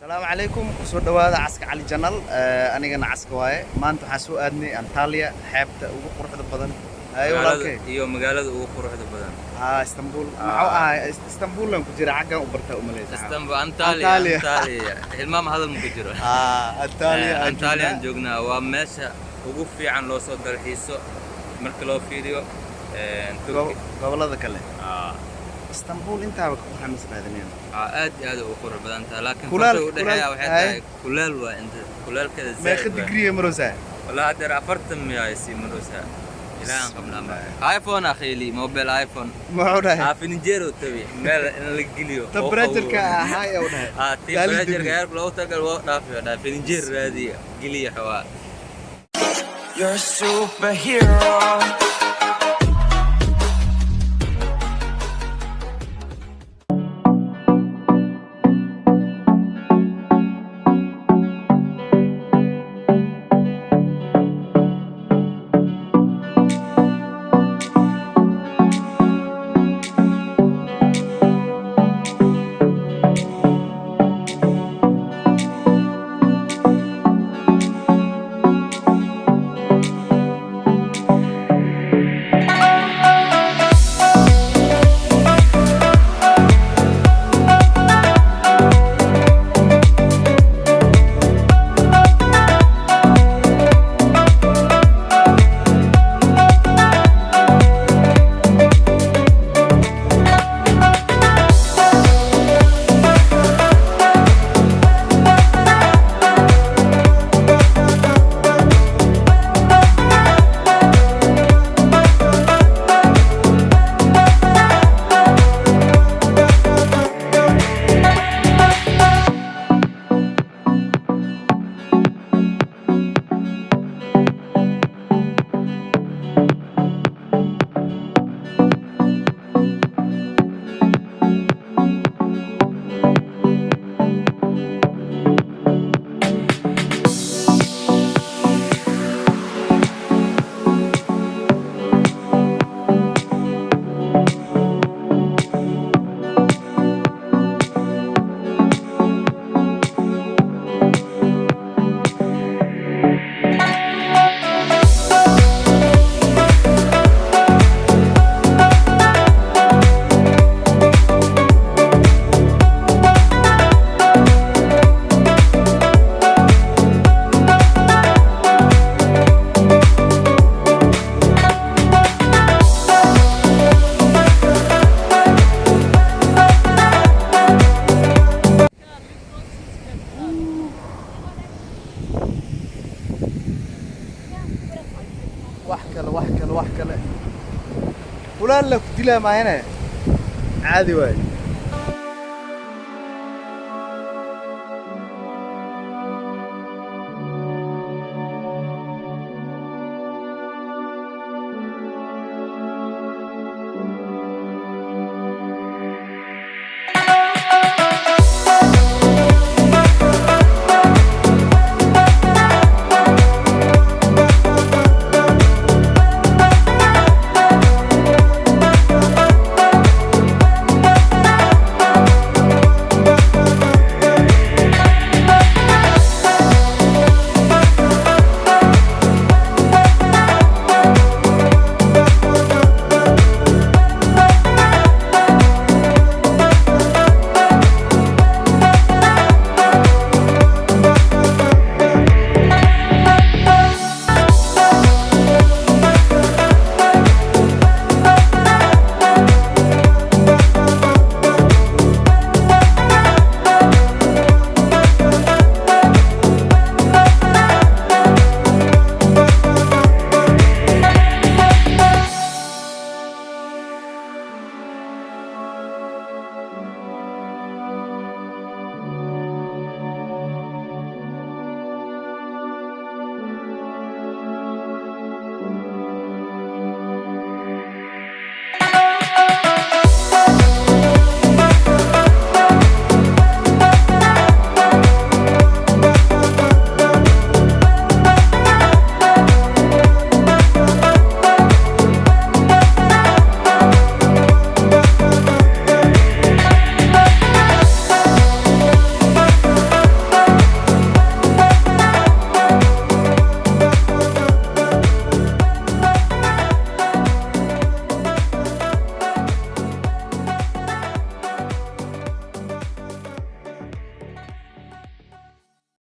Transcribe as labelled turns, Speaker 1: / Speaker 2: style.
Speaker 1: السلام عليكم soo dhawaada caska cali janal anigana caska waaye maanta waxa soo aadnay Antalya xeebta ugu quruxda badan ayo walaalkay
Speaker 2: iyo magaalada ugu quruxda badan
Speaker 1: Istanbul maxaa Istanbul lan ku jira xaggan u barta u maleeyay
Speaker 2: Istanbul Antalya hilmaam hadal ma ku jiro Antalya joognaa waa meesha ugu fiican loo soo dalxiiso marka loo fiiriyo
Speaker 1: gobolada kale اسطنبول انت محمد هذين
Speaker 2: عاد وقرب بدن لكن فرق ودحيا waxay kuleel waa inta kuleel kada
Speaker 1: ما خد دقريه مروسا
Speaker 2: والله هدر افرتم يا سي مروسا الى ان قبل ما ايفون اخي لي موبايل ايفون
Speaker 1: ما عوده
Speaker 2: عافين جيرو تبي ميل ان لا غليو
Speaker 1: تبرجرك هاي وده
Speaker 2: تبرجرك غير لو تقل عافين جير هذه غلي حوار You're a superhero
Speaker 1: وحكله ولا لك دلا ما هنا عادي واي